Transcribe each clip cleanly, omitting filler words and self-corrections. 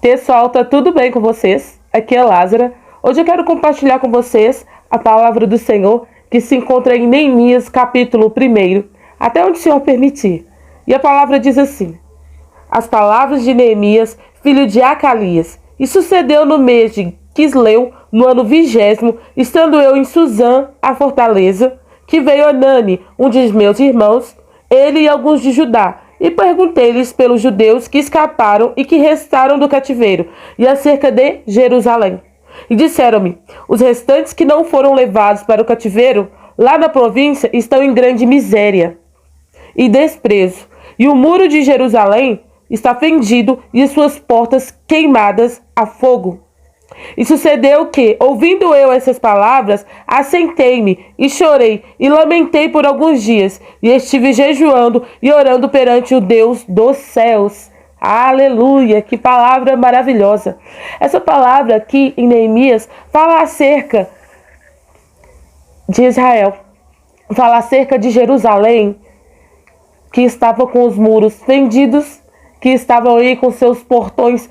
Pessoal, tá tudo bem com vocês? Aqui é Lázara. Hoje eu quero compartilhar com vocês a palavra do Senhor que se encontra em Neemias, capítulo 1, até onde o Senhor permitir. E a palavra diz assim: as palavras de Neemias, filho de Acalias. E sucedeu no mês de Quisleu, no ano 20º, estando eu em Suzã, a fortaleza, que veio Anani, um dos meus irmãos, ele e alguns de Judá, e perguntei-lhes pelos judeus que escaparam e que restaram do cativeiro, e acerca de Jerusalém. E disseram-me: os restantes que não foram levados para o cativeiro, lá na província, estão em grande miséria e desprezo, e o muro de Jerusalém está fendido e suas portas queimadas a fogo. E sucedeu que, ouvindo eu essas palavras, assentei-me e chorei e lamentei por alguns dias, e estive jejuando e orando perante o Deus dos céus. Aleluia, que palavra maravilhosa. Essa palavra aqui em Neemias fala acerca de Israel, fala acerca de Jerusalém, que estava com os muros fendidos, que estavam aí com seus portões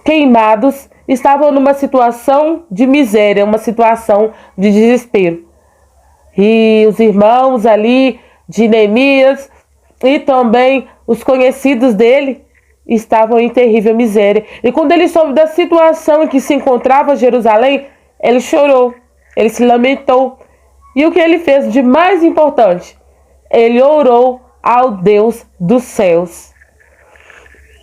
queimados, estavam numa situação de miséria, uma situação de desespero. E os irmãos ali de Neemias e também os conhecidos dele estavam em terrível miséria. E quando ele soube da situação em que se encontrava Jerusalém, ele chorou, ele se lamentou. E o que ele fez de mais importante? Ele orou ao Deus dos céus.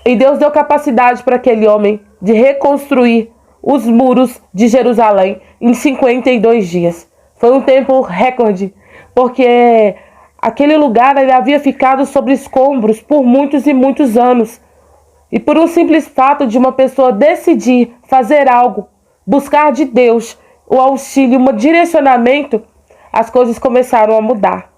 E Deus deu capacidade para aquele homem de reconstruir os muros de Jerusalém em 52 dias. Foi um tempo recorde, porque aquele lugar ele havia ficado sobre escombros por muitos e muitos anos. E por um simples fato de uma pessoa decidir fazer algo, buscar de Deus o auxílio, um direcionamento, as coisas começaram a mudar.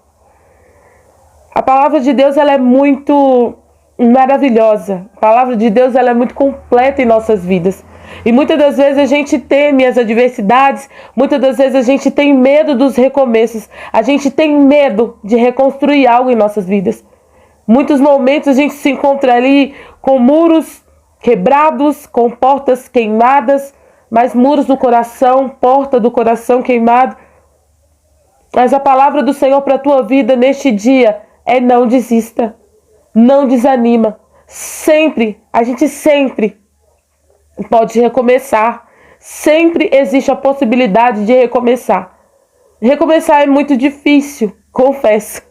A palavra de Deus ela é muito maravilhosa. A palavra de Deus ela é muito completa em nossas vidas. E muitas das vezes a gente teme as adversidades, muitas das vezes a gente tem medo dos recomeços, a gente tem medo de reconstruir algo em nossas vidas. Muitos momentos a gente se encontra ali com muros quebrados, com portas queimadas, mas muros do coração, porta do coração queimado. Mas a palavra do Senhor para a tua vida neste dia é: não desista. Não desanima. A gente sempre pode recomeçar. Sempre existe a possibilidade de recomeçar. Recomeçar é muito difícil, confesso.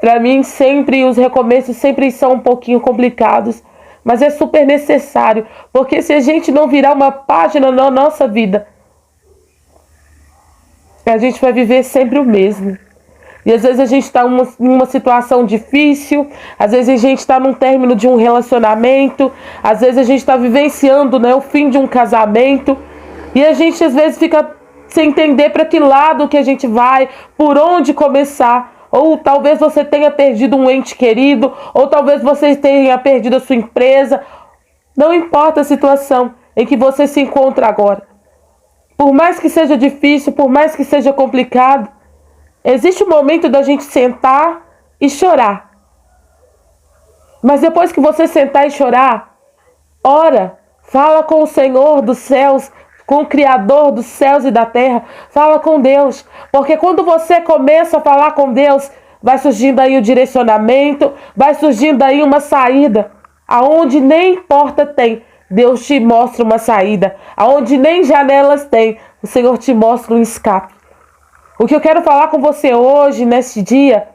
Para mim, os recomeços sempre são um pouquinho complicados. Mas é super necessário. Porque se a gente não virar uma página na nossa vida, a gente vai viver sempre o mesmo. E às vezes a gente está em uma situação difícil, às vezes a gente está num término de um relacionamento, às vezes a gente está vivenciando, o fim de um casamento, e a gente às vezes fica sem entender para que lado que a gente vai, por onde começar. Ou talvez você tenha perdido um ente querido, ou talvez você tenha perdido a sua empresa. Não importa a situação em que você se encontra agora. Por mais que seja difícil, por mais que seja complicado, existe um momento da gente sentar e chorar. Mas depois que você sentar e chorar, ora, fala com o Senhor dos céus, com o Criador dos céus e da terra. Fala com Deus. Porque quando você começa a falar com Deus, vai surgindo aí o direcionamento, vai surgindo aí uma saída. Aonde nem porta tem, Deus te mostra uma saída. Aonde nem janelas tem, o Senhor te mostra um escape. O que eu quero falar com você hoje, neste dia,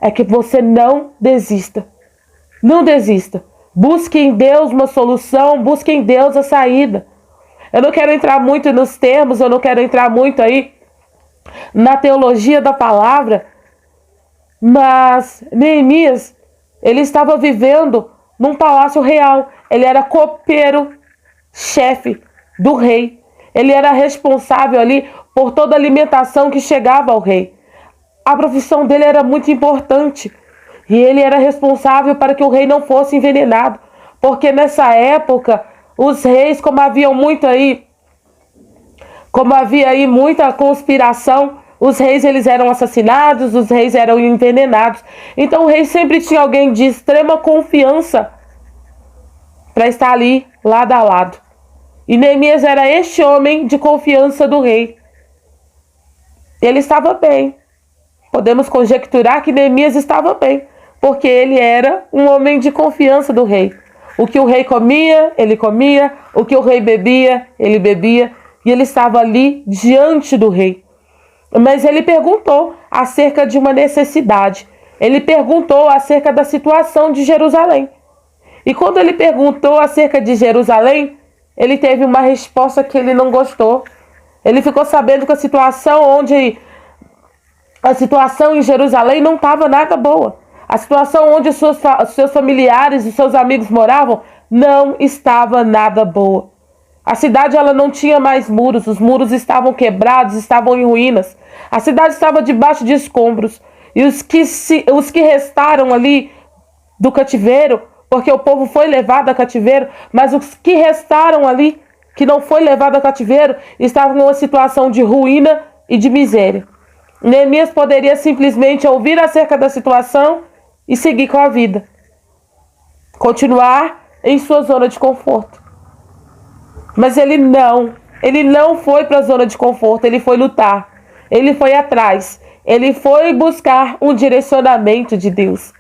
é que você não desista. Não desista. Busque em Deus uma solução, busque em Deus a saída. Eu não quero entrar muito nos termos, eu não quero entrar muito aí na teologia da palavra, mas Neemias, ele estava vivendo num palácio real. Ele era copeiro, chefe do rei. Ele era responsável ali por toda a alimentação que chegava ao rei. A profissão dele era muito importante. E ele era responsável para que o rei não fosse envenenado. Porque nessa época, os reis, como havia aí muita conspiração, os reis eles eram assassinados, os reis eram envenenados. Então o rei sempre tinha alguém de extrema confiança para estar ali lado a lado. E Neemias era este homem de confiança do rei. Ele estava bem. Podemos conjecturar que Neemias estava bem, porque ele era um homem de confiança do rei. O que o rei comia, ele comia. O que o rei bebia, ele bebia. E ele estava ali diante do rei. Mas ele perguntou acerca de uma necessidade. Ele perguntou acerca da situação de Jerusalém. E quando ele perguntou acerca de Jerusalém, ele teve uma resposta que ele não gostou. Ele ficou sabendo que a situação em Jerusalém não estava nada boa. A situação onde os seus familiares e seus amigos moravam não estava nada boa. A cidade ela não tinha mais muros, os muros estavam quebrados, estavam em ruínas. A cidade estava debaixo de escombros. E os que restaram ali do cativeiro, porque o povo foi levado a cativeiro, mas os que restaram ali, que não foi levado a cativeiro, estavam em uma situação de ruína e de miséria. Neemias poderia simplesmente ouvir acerca da situação e seguir com a vida. Continuar em sua zona de conforto. Mas ele não foi para a zona de conforto, ele foi lutar, ele foi atrás, ele foi buscar um direcionamento de Deus.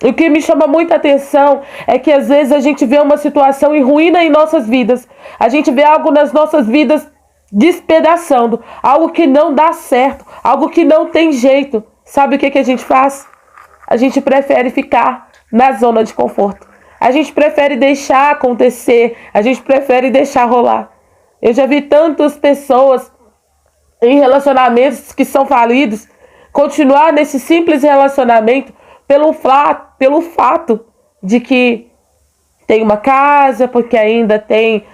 O que me chama muita atenção é que às vezes a gente vê uma situação em ruína em nossas vidas, a gente vê algo nas nossas vidas despedaçando, algo que não dá certo, algo que não tem jeito. Sabe o que a gente faz? A gente prefere ficar na zona de conforto. A gente prefere deixar acontecer, a gente prefere deixar rolar. Eu já vi tantas pessoas em relacionamentos que são falidos continuar nesse simples relacionamento pelo fato de que tem uma casa, porque ainda tem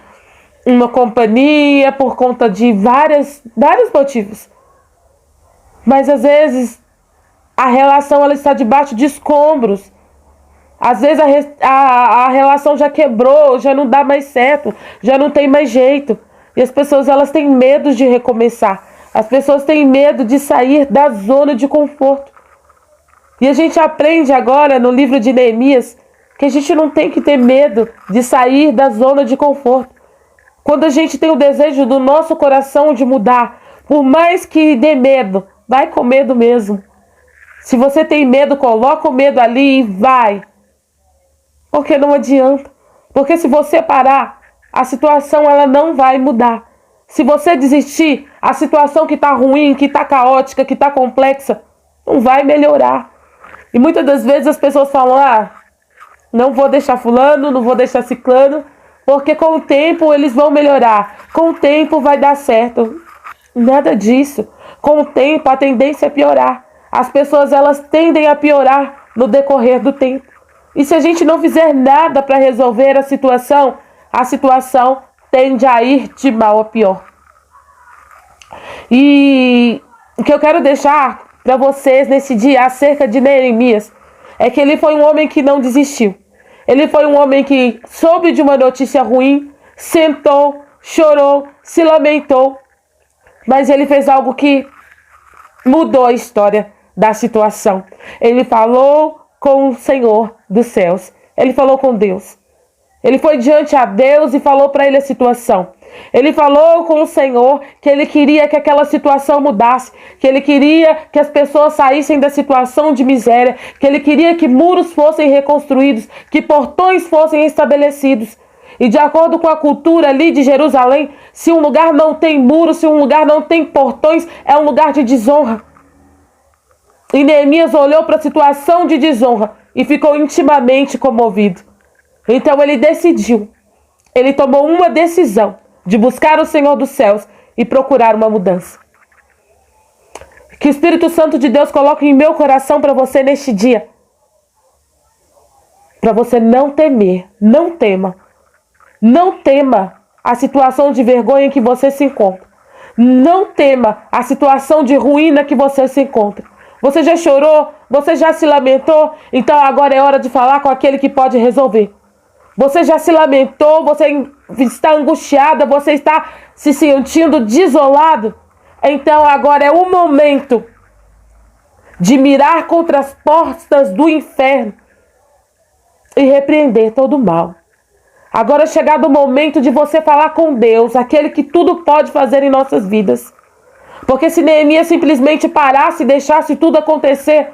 uma companhia, por conta de vários motivos. Mas às vezes a relação ela está debaixo de escombros. Às vezes a relação já quebrou, já não dá mais certo, já não tem mais jeito. E as pessoas elas têm medo de recomeçar. As pessoas têm medo de sair da zona de conforto. E a gente aprende agora no livro de Neemias que a gente não tem que ter medo de sair da zona de conforto. Quando a gente tem o desejo do nosso coração de mudar, por mais que dê medo, vai com medo mesmo. Se você tem medo, coloca o medo ali e vai. Porque não adianta. Porque se você parar, a situação ela não vai mudar. Se você desistir, a situação que está ruim, que está caótica, que está complexa, não vai melhorar. E muitas das vezes as pessoas falam, não vou deixar fulano, não vou deixar ciclano, porque com o tempo eles vão melhorar. Com o tempo vai dar certo. Nada disso. Com o tempo a tendência é piorar. As pessoas elas tendem a piorar no decorrer do tempo. E se a gente não fizer nada para resolver a situação tende a ir de mal a pior. E o que eu quero deixar para vocês nesse dia acerca de Neemias é que ele foi um homem que não desistiu. Ele foi um homem que soube de uma notícia ruim, sentou, chorou, se lamentou, mas ele fez algo que mudou a história da situação. Ele falou com o Senhor dos céus. Ele falou com Deus. Ele foi diante a Deus e falou para ele a situação. Ele falou com o Senhor que ele queria que aquela situação mudasse, que ele queria que as pessoas saíssem da situação de miséria, que ele queria que muros fossem reconstruídos, que portões fossem estabelecidos. E de acordo com a cultura ali de Jerusalém, se um lugar não tem muros, se um lugar não tem portões, é um lugar de desonra. E Neemias olhou para a situação de desonra e ficou intimamente comovido. Então ele decidiu, ele tomou uma decisão de buscar o Senhor dos céus e procurar uma mudança. Que o Espírito Santo de Deus coloque em meu coração para você neste dia. Para você não temer, não tema. Não tema a situação de vergonha em que você se encontra. Não tema a situação de ruína que você se encontra. Você já chorou? Você já se lamentou? Então agora é hora de falar com aquele que pode resolver. Você já se lamentou? Você está angustiada? Você está se sentindo desolado? Então agora é o momento de mirar contra as portas do inferno e repreender todo o mal. Agora é chegado o momento de você falar com Deus, aquele que tudo pode fazer em nossas vidas. Porque se Neemias simplesmente parasse e deixasse tudo acontecer,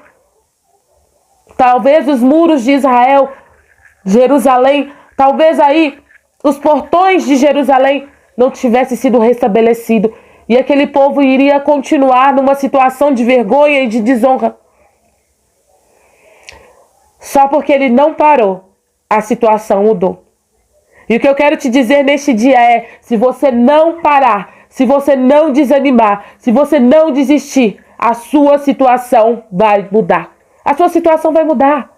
talvez os muros de Israel, Jerusalém, talvez aí os portões de Jerusalém não tivessem sido restabelecidos. E aquele povo iria continuar numa situação de vergonha e de desonra. Só porque ele não parou, a situação mudou. E o que eu quero te dizer neste dia é, se você não parar, se você não desanimar, se você não desistir, a sua situação vai mudar. A sua situação vai mudar.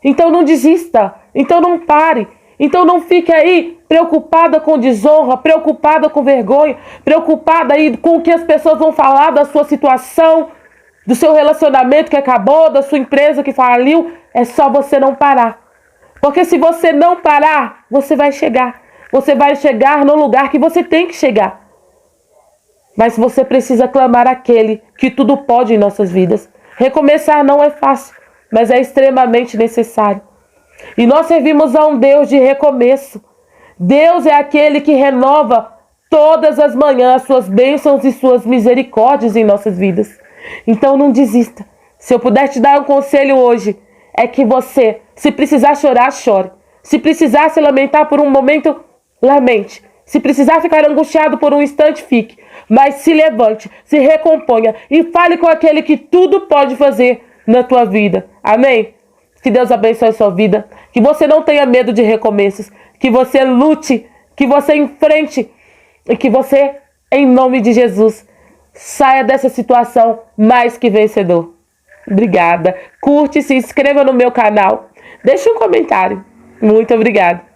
Então não desista, então não pare. Então não fique aí preocupada com desonra, preocupada com vergonha, preocupada aí com o que as pessoas vão falar da sua situação, do seu relacionamento que acabou, da sua empresa que faliu. É só você não parar. Porque se você não parar, você vai chegar. Você vai chegar no lugar que você tem que chegar. Mas você precisa clamar aquele que tudo pode em nossas vidas. Recomeçar não é fácil, mas é extremamente necessário. E nós servimos a um Deus de recomeço. Deus é aquele que renova todas as manhãs suas bênçãos e suas misericórdias em nossas vidas. Então não desista. Se eu puder te dar um conselho hoje, é que você, se precisar chorar, chore. Se precisar se lamentar por um momento, lamente. Se precisar ficar angustiado por um instante, fique. Mas se levante, se recomponha e fale com aquele que tudo pode fazer na tua vida. Amém? Que Deus abençoe a sua vida. Que você não tenha medo de recomeços. Que você lute, que você enfrente. E que você, em nome de Jesus, saia dessa situação mais que vencedor. Obrigada. Curte, se inscreva no meu canal. Deixe um comentário. Muito obrigada.